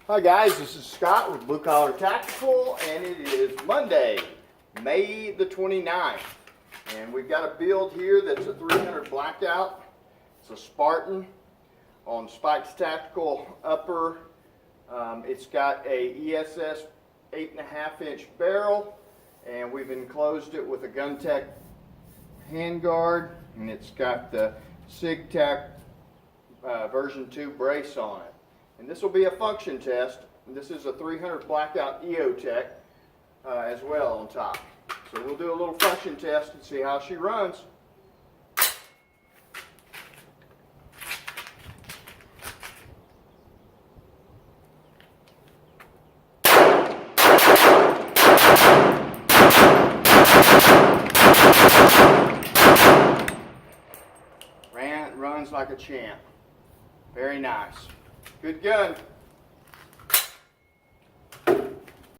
Hi guys, this is Scott with Blue Collar Tactical, and it is Monday, May the 29th. And we've got a build here that's a 300 blackout. It's a Spartan on Spikes Tactical upper. It's got a ESS 8.5-inch barrel, and we've enclosed it with a GunTech handguard, and it's got the SigTac version 2 brace on it. And this will be a function test. And this is a 300 blackout EOTech as well on top. So we'll do a little function test and see how she runs. Runs like a champ. Very nice. Good gun.